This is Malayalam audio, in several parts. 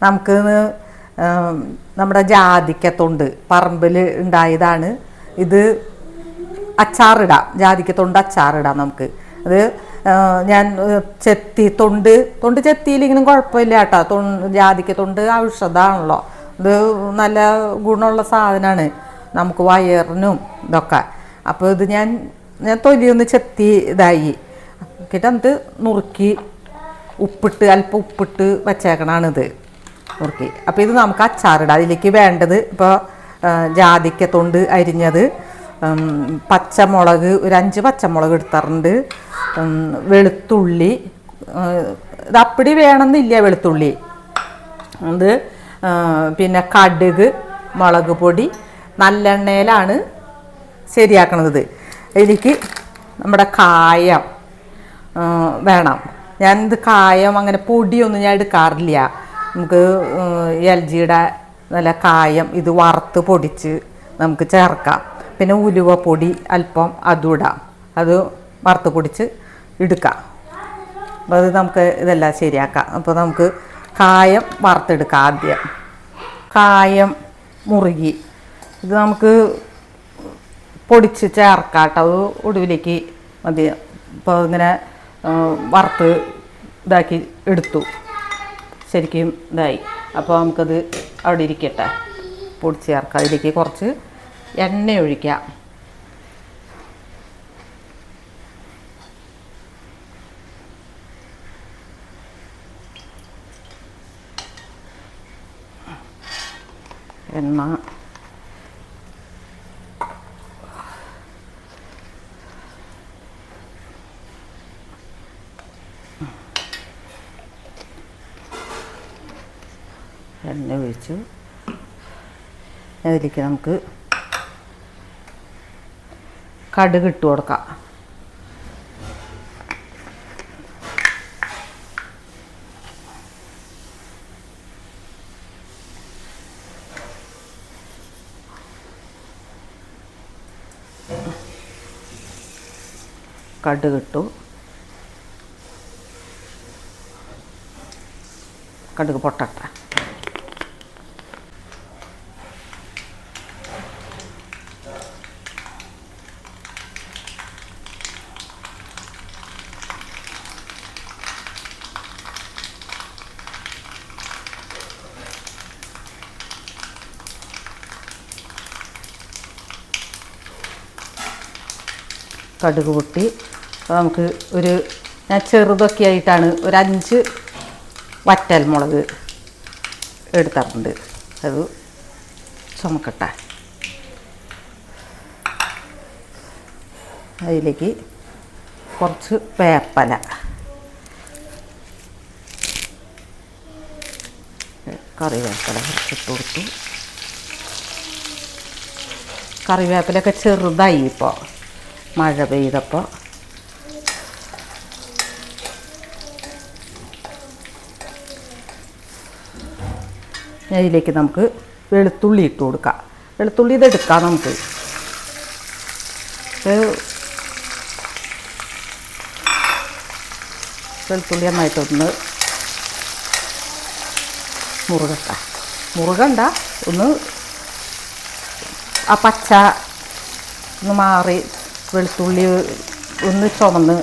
നമുക്ക് നമ്മുടെ ജാതിക്കത്തൊണ്ട് പറമ്പിൽ ഉണ്ടായതാണ് ഇത്. അച്ചാറിടാം, ജാതിക്കത്തൊണ്ട് അച്ചാറിടാം നമുക്ക്. അത് ഞാൻ തൊണ്ട് ചെത്തിയില്ലെങ്കിലും കുഴപ്പമില്ല കേട്ടോ. ജാതിക്കത്തൊണ്ട് ഔഷധമാണല്ലോ, ഇത് നല്ല ഗുണമുള്ള സാധനമാണ് നമുക്ക് വയറിനും ഇതൊക്കെ. അപ്പോൾ ഇത് ഞാൻ തൊലിയൊന്ന് ചെത്തി ഇതായി എന്നിട്ട് നുറുക്കി അല്പം ഉപ്പിട്ട് വച്ചേക്കണാണിത് നുറുക്കി. അപ്പോൾ ഇത് നമുക്ക് അച്ചാറിടാം. അതിലേക്ക് വേണ്ടത് ഇപ്പോൾ ജാതിക്കത്തൊണ്ട് അരിഞ്ഞത്, പച്ചമുളക് ഒരു 5 പച്ചമുളക് എടുത്തിട്ടുണ്ട്, വെളുത്തുള്ളി ഇത് അപ്പടി വേണമെന്നില്ല വെളുത്തുള്ളി, അത് പിന്നെ കടുക്, മുളക് പൊടി, നല്ലെണ്ണയിലാണ് ശരിയാക്കണത്. ഇതിലേക്ക് നമ്മുടെ കായം വേണം. ഞാനിത് കായം അങ്ങനെ പൊടിയൊന്നും ഞാൻ എടുക്കാറില്ല. നമുക്ക് LGയുടെ നല്ല കായം ഇത് വറുത്ത് പൊടിച്ച് നമുക്ക് ചേർക്കാം. പിന്നെ ഉലുവപ്പൊടി അല്പം അതും ഇടാം, അത് വറുത്ത് പൊടിച്ച് എടുക്കാം. അപ്പോൾ അത് നമുക്ക് ഇതെല്ലാം ശരിയാക്കാം. അപ്പോൾ നമുക്ക് കായം വറുത്തെടുക്കാം. ആദ്യം കായം മുറുകി ഇത് നമുക്ക് പൊടിച്ച് ചേർക്കാം കേട്ടോ. അത് ഒടുവിലേക്ക് മതി. ഇപ്പോൾ ഇങ്ങനെ വറുത്ത് ഇതാക്കി എടുത്തു, ശരിക്കും ഇതായി. അപ്പോൾ നമുക്കത് അവിടെ ഇരിക്കട്ടെ, പൊടിച്ച് ചേർക്കാം. അതിലേക്ക് കുറച്ച് എണ്ണ ഒഴിക്കാം. എണ്ണ ഒഴിച്ചു. അതിലേക്ക് നമുക്ക് കടുക് ഇട്ട് കൊടുക്കാം. കടുക് ഇട്ടു. കടുക് പൊട്ടട്ടെ. കടുക് പൊട്ടി. നമുക്ക് ഞാൻ ചെറുതൊക്കെ ആയിട്ടാണ് ഒരു 5 വറ്റൽ മുളക് എടുത്തിട്ടുണ്ട്. അത് ചുമക്കട്ടെ. അതിലേക്ക് കുറച്ച് വേപ്പില, കറിവേപ്പില കുറച്ചിട്ട് കൊടുത്തു. കറിവേപ്പിലൊക്കെ ചെറുതായി ഇപ്പോൾ മഴ പെയ്തപ്പോൾ. അതിലേക്ക് നമുക്ക് വെളുത്തുള്ളി ഇട്ട് കൊടുക്കാം. വെളുത്തുള്ളി ഇതെടുക്കാം നമുക്ക്. വെളുത്തുള്ളി നന്നായിട്ടൊന്ന് മുറുകണ്ട, ഒന്ന് ആ പച്ച ഒന്ന് മാറി വെളുത്തുള്ളി ഒന്ന് ചുമന്ന്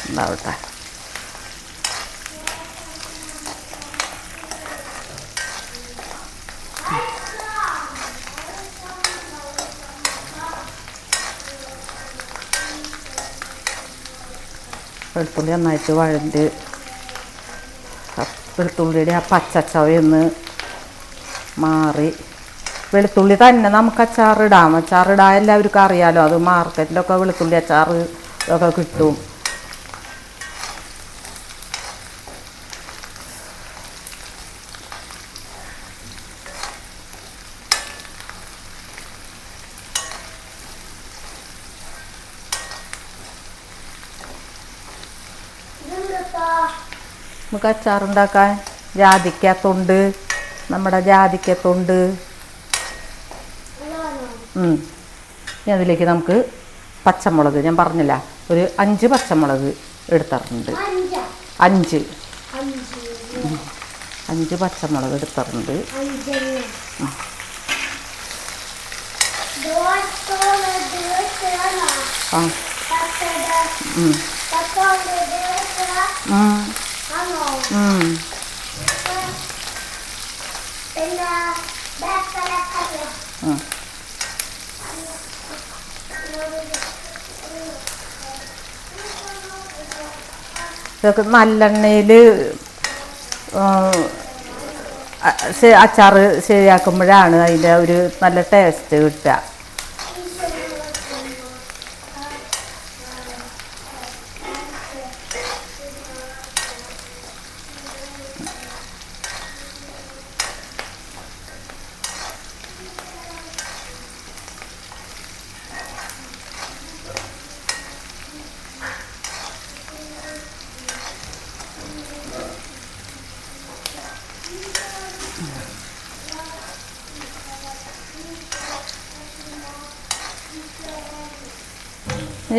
ഉണ്ടാവട്ടെ. വെളുത്തുള്ളി നന്നായിട്ട് വഴണ്ട് വെളുത്തുള്ളിയുടെ ആ പച്ചച്ചവയൊന്ന് മാറി. വെളുത്തുള്ളി തന്നെ നമുക്ക് അച്ചാറിടാം. അച്ചാറിടാൻ എല്ലാവർക്കും അറിയാമല്ലോ, അത് മാർക്കറ്റിലൊക്കെ വെളുത്തുള്ളി അച്ചാർ ഒക്കെ കിട്ടും. നമുക്ക് അച്ചാറുണ്ടാക്കാൻ ജാതിക്കത്തൊണ്ട്, നമ്മുടെ ജാതിക്കത്തൊണ്ട്. ഇനി അതിലേക്ക് നമുക്ക് പച്ചമുളക്, ഞാൻ പറഞ്ഞില്ല ഒരു 5 പച്ചമുളക് എടുത്തിട്ടുണ്ട്. 5 5 പച്ചമുളക് എടുത്തിട്ടുണ്ട്. ഇതൊക്കെ നല്ലെണ്ണയിൽ അച്ചാർ ശരിയാക്കുമ്പോഴാണ് അതിൻ്റെ ഒരു നല്ല ടേസ്റ്റ് കിട്ടുക.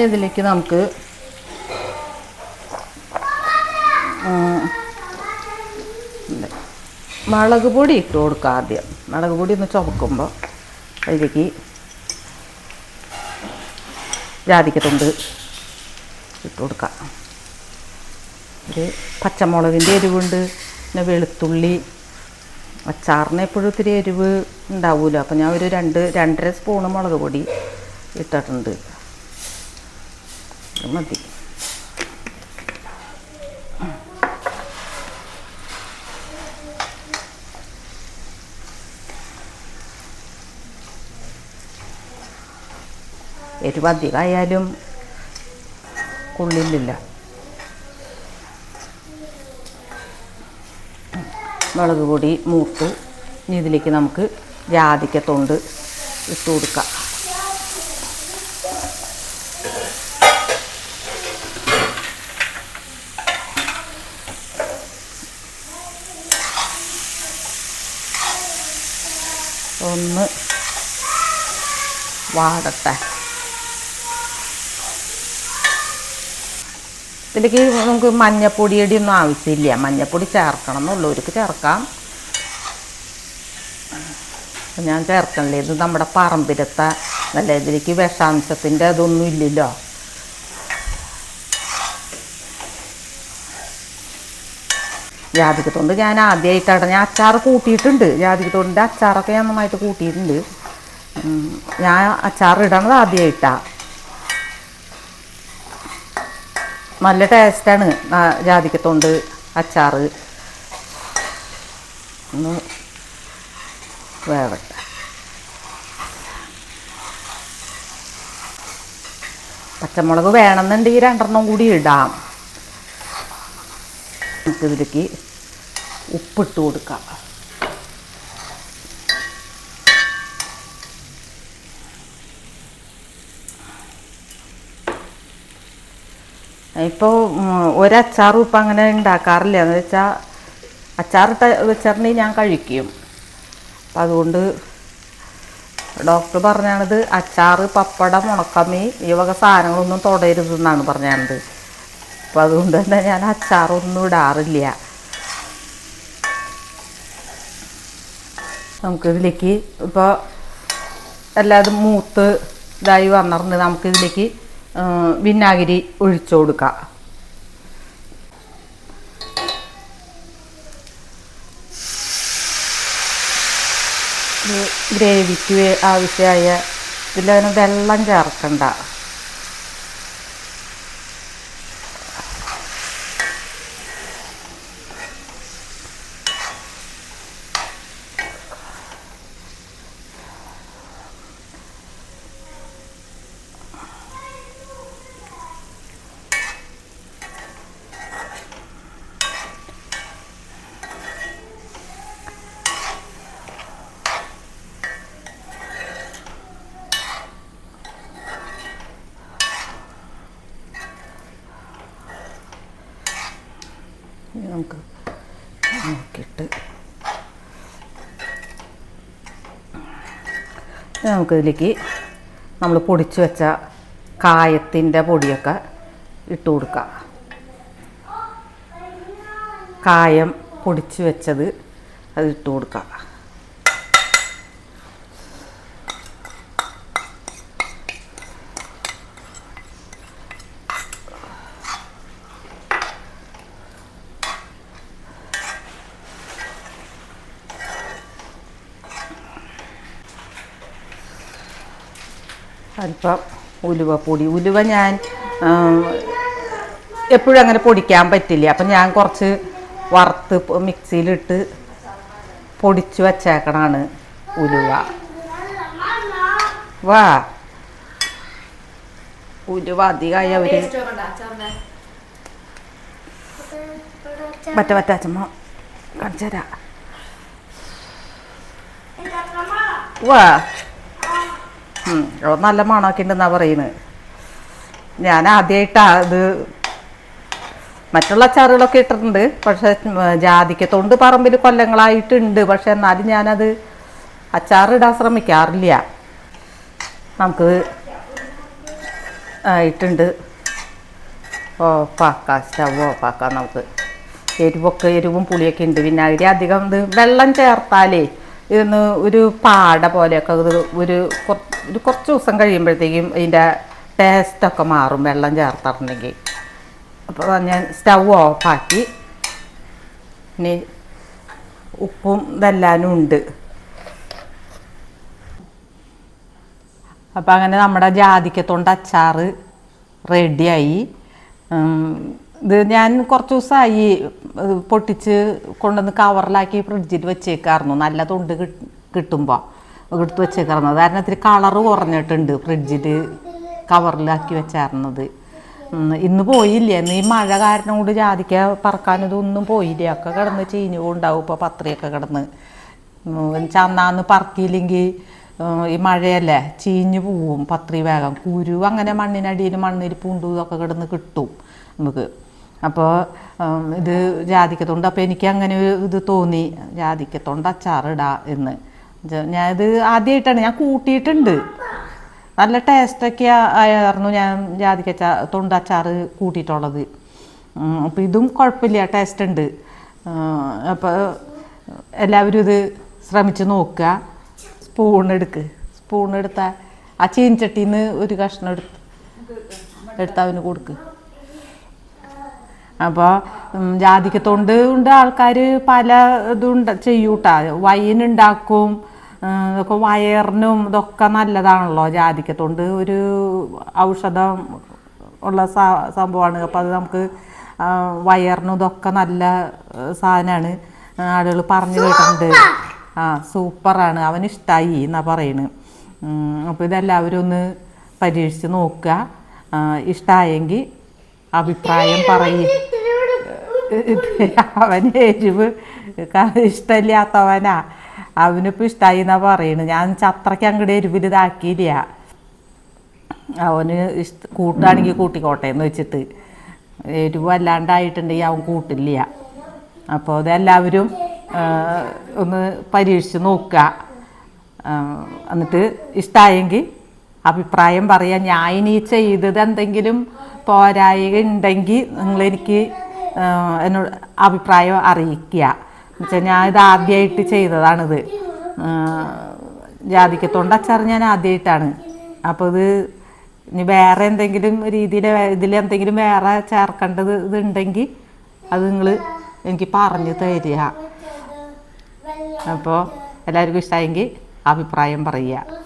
ഇതിലേക്ക് നമുക്ക് മുളക് പൊടി ഇട്ട് കൊടുക്കുക. ആദ്യം മുളക് പൊടി ഒന്ന് ചുവക്കുമ്പോൾ അതിലേക്ക് ജാതിക്കത്തുണ്ട് ഇട്ട് കൊടുക്കുക. ഒരു പച്ചമുളകിൻ്റെ എരിവുണ്ട്, പിന്നെ വെളുത്തുള്ളി. അച്ചാറിന് എപ്പോഴും ഇത്തിരി എരിവ് ഉണ്ടാവില്ല, അപ്പോൾ ഞാൻ ഒരു 2-2.5 സ്പൂണ് മുളക് പൊടി ഇട്ടിട്ടുണ്ട്. മതി. എരിവ് അധികമായാലും കൊള്ളില്ല. മുളക് പൊടി മൂത്തു. ഇനി ഇതിലേക്ക് നമുക്ക് ജാതിക്കത്തൊണ്ട് ഇട്ട് കൊടുക്കാം. ഒന്ന് വാടട്ടെ. ഇതിലേക്ക് നമുക്ക് മഞ്ഞപ്പൊടിയുടെ ഒന്നും ആവശ്യമില്ല. മഞ്ഞപ്പൊടി ചേർക്കണം എന്നുള്ളവർക്ക് ചേർക്കാം, ഞാൻ ചേർക്കണില്ല. ഇത് നമ്മുടെ പറമ്പിലത്തെ നല്ല, ഇതിലേക്ക് വിഷാംശത്തിൻ്റെ അതൊന്നും ഇല്ലല്ലോ. ജാതിക്കത്തൊണ്ട് ഞാൻ ആദ്യമായിട്ടാണ്, ഞാൻ അച്ചാർ കൂട്ടിയിട്ടുണ്ട്. ജാതിക്കത്തൊണ്ടിൻ്റെ അച്ചാറൊക്കെ ഞാൻ നന്നായിട്ട് കൂട്ടിയിട്ടുണ്ട്. ഞാൻ അച്ചാർ ഇടണത് ആദ്യമായിട്ടാണ്. നല്ല ടേസ്റ്റാണ് ജാതിക്കത്തൊണ്ട് അച്ചാർ. ഒന്ന് വേവട്ടെ. പച്ചമുളക് വേണമെന്നുണ്ടെങ്കിൽ 2 കൂടി ഇടാം. നമുക്കിതിലേക്ക് ഉപ്പിട്ട് കൊടുക്കാം. ഇപ്പോൾ ഒരച്ചാറും ഇപ്പം അങ്ങനെ ഉണ്ടാക്കാറില്ല. എന്ന് വെച്ചാൽ അച്ചാറിട്ട വെച്ചിട്ടുണ്ടെങ്കിൽ ഞാൻ കഴിക്കും. അപ്പം അതുകൊണ്ട് ഡോക്ടർ പറഞ്ഞത് അച്ചാർ, പപ്പടം, ഉണക്കമീൻ ഈ വക സാധനങ്ങളൊന്നും തൊടരുതെന്നാണ് പറഞ്ഞത്. അപ്പം അതുകൊണ്ട് തന്നെ ഞാൻ അച്ചാറൊന്നും ഇടാറില്ല. നമുക്കിതിലേക്ക് ഇപ്പോൾ എല്ലാതും മൂത്ത് ഇതായി വന്നിട്ടുണ്ട്. നമുക്കിതിലേക്ക് വിനാഗിരി ഒഴിച്ചു കൊടുക്കാം. ഗ്രേവിക്ക് ആവശ്യമായ ഇതിലതിന് വെള്ളം ചേർക്കണ്ട. നമുക്ക് നോക്കിയിട്ട് നമുക്കിതിലേക്ക് നമ്മൾ പൊടിച്ച് വെച്ച കായത്തിൻ്റെ പൊടിയൊക്കെ ഇട്ട് കൊടുക്കാം. കായം പൊടിച്ച് വെച്ചത് അത് ഇട്ട് കൊടുക്കാം. അല്പം ഉലുവപ്പൊടി. ഉലുവ ഞാൻ എപ്പോഴും അങ്ങനെ പൊടിക്കാൻ പറ്റില്ല. അപ്പം ഞാൻ കുറച്ച് വറുത്ത് മിക്സിയിലിട്ട് പൊടിച്ച് വച്ചേക്കണാണ് ഉലുവ. വാ, ഉലുവ അധികമായി അവർ മറ്റേ അച്ഛമ്മ കാണിച്ചു തരാം. വാ, നല്ല മണമൊക്കെ ഉണ്ടെന്നാണ് പറയുന്നത്. ഞാൻ ആദ്യമായിട്ടാണ് ഇത്. മറ്റുള്ള അച്ചാറുകളൊക്കെ ഇട്ടിട്ടുണ്ട്, പക്ഷെ ജാതിക്കത്തോണ്ട് പറമ്പിൽ കൊല്ലങ്ങളായിട്ടുണ്ട്. പക്ഷെ എന്നാലും ഞാനത് അച്ചാറിടാൻ ശ്രമിക്കാറില്ല. നമുക്ക് ആയിട്ടുണ്ട്. ഓഫാക്കാം, സ്റ്റവ് ഓഫാക്കാം. നമുക്ക് എരിവും പുളിയൊക്കെ ഉണ്ട്. വിനാഗിരി അധികം ഇത് വെള്ളം ചേർത്താലേ ഇതൊന്ന് ഒരു പാട പോലെയൊക്കെ ഒരു കുറച്ച് ദിവസം കഴിയുമ്പോഴത്തേക്കും ഇതിൻ്റെ ടേസ്റ്റൊക്കെ മാറും വെള്ളം ചേർത്തിട്ടുണ്ടെങ്കിൽ. അപ്പോൾ ഞാൻ സ്റ്റവ് ഓഫാക്കി. ഇനി ഉപ്പും ഇതെല്ലാനും ഉണ്ട്. അപ്പം അങ്ങനെ നമ്മുടെ ജാതിക്കത്തോണ്ട് അച്ചാർ റെഡിയായി. ഇത് ഞാൻ കുറച്ച് ദിവസമായി പൊട്ടിച്ച് കൊണ്ടുവന്ന് കവറിലാക്കി ഫ്രിഡ്ജിൽ വെച്ചേക്കായിരുന്നു. നല്ല തൊണ്ട് കിട്ടുമ്പോൾ എടുത്ത് വെച്ചേക്കായിരുന്നു. കാരണം ഇത്തിരി കളറ് കുറഞ്ഞിട്ടുണ്ട് ഫ്രിഡ്ജിൽ കവറിലാക്കി വെച്ചായിരുന്നത്. ഇന്ന് പോയില്ല. ഇന്ന് ഈ മഴ കാരണം കൊണ്ട് ജാതിക്ക പറക്കാനതൊന്നും പോയില്ല. ഒക്കെ കിടന്ന് ചീഞ്ഞു കൊണ്ടാവും. ഇപ്പോൾ പത്രിയൊക്കെ കിടന്ന് ചന്നാന്ന് പറക്കിയില്ലെങ്കിൽ ഈ മഴയല്ലേ ചീഞ്ഞു പോവും പത്രി വേഗം. കുരു അങ്ങനെ മണ്ണിനടിയിൽ മണ്ണിരിപ്പുണ്ട് ഇതൊക്കെ കിടന്ന് കിട്ടും നമുക്ക്. അപ്പോൾ ഇത് ജാതിക്കത്തോണ്ട്. അപ്പോൾ എനിക്ക് അങ്ങനെ ഇത് തോന്നി, ജാതിക്കത്തോണ്ട് അച്ചാറിടാ എന്ന്. ഞാനിത് ആദ്യമായിട്ടാണ് ഞാൻ കൂട്ടിയിട്ടുണ്ട്. നല്ല ടേസ്റ്റൊക്കെ ആയിരുന്നു ഞാൻ തൊണ്ട അച്ചാർ കൂട്ടിയിട്ടുള്ളത്. അപ്പോൾ ഇതും കുഴപ്പമില്ല, ടേസ്റ്റ് ഉണ്ട്. അപ്പോൾ എല്ലാവരും ഇത് ശ്രമിച്ച് നോക്കുക. സ്പൂൺ എടുത്താൽ ആ ചീനച്ചട്ടിയിൽ നിന്ന് ഒരു കഷ്ണം എടുത്ത് അവന് കൊടുക്ക്. അപ്പോൾ ജാതിക്കത്തോണ്ട് കൊണ്ട് ആൾക്കാർ പല ഇതും ചെയ്യൂട്ടാ. വൈനുണ്ടാക്കും. ഇതൊക്കെ വയറിനും ഇതൊക്കെ നല്ലതാണല്ലോ. ജാതിക്കത്തോണ്ട് ഒരു ഔഷധം ഉള്ള സംഭവമാണ്. അപ്പോൾ അത് നമുക്ക് വയറിനും ഇതൊക്കെ നല്ല സാധനമാണ്. ആളുകൾ പറഞ്ഞു കേട്ടിട്ടുണ്ട്. സൂപ്പറാണ്, അവനിഷ്ടമായി എന്നാണ് പറയുന്നത്. അപ്പോൾ ഇതെല്ലാവരും ഒന്ന് പരീക്ഷിച്ച് നോക്കുക. ഇഷ്ടമായെങ്കിൽ അഭിപ്രായം പറയും. അവന് എരിവ് ഇഷ്ടമില്ലാത്തവനാ. അവനിപ്പോൾ ഇഷ്ടമായി എന്നാണ് പറയുന്നത്. ഞാൻ അത്രയ്ക്ക് അങ്ങോട്ട് എരിവിൽ ഇതാക്കിയില്ല. അവന് കൂട്ടുകയാണെങ്കിൽ കൂട്ടിക്കോട്ടെ എന്ന് വെച്ചിട്ട്. എരിവ് അല്ലാണ്ടായിട്ടുണ്ടെങ്കിൽ അവൻ കൂട്ടില്ല. അപ്പോൾ അതെല്ലാവരും ഒന്ന് പരീക്ഷിച്ച് നോക്കുക. എന്നിട്ട് ഇഷ്ടമായെങ്കിൽ അഭിപ്രായം പറയാം. ഞാൻ ഇനി ചെയ്തത് എന്തെങ്കിലും പോരായ്ക ഉണ്ടെങ്കിൽ നിങ്ങളെനിക്ക് എന്നോട് അഭിപ്രായം അറിയിക്കുക. എന്നുവെച്ചാൽ ഞാൻ ഇത് ആദ്യമായിട്ട് ചെയ്തതാണിത്. ജാതിക്കത്തോണ്ട് അച്ചാർ ഞാൻ ആദ്യമായിട്ടാണ്. അപ്പോൾ ഇത് ഇനി വേറെ എന്തെങ്കിലും രീതിയിൽ ഇതിലെന്തെങ്കിലും വേറെ ചേർക്കേണ്ടത് ഇതുണ്ടെങ്കിൽ അത് നിങ്ങൾ എനിക്ക് പറഞ്ഞു തരിക. അപ്പോൾ എല്ലാവർക്കും ഇഷ്ടമായെങ്കിൽ അഭിപ്രായം പറയുക.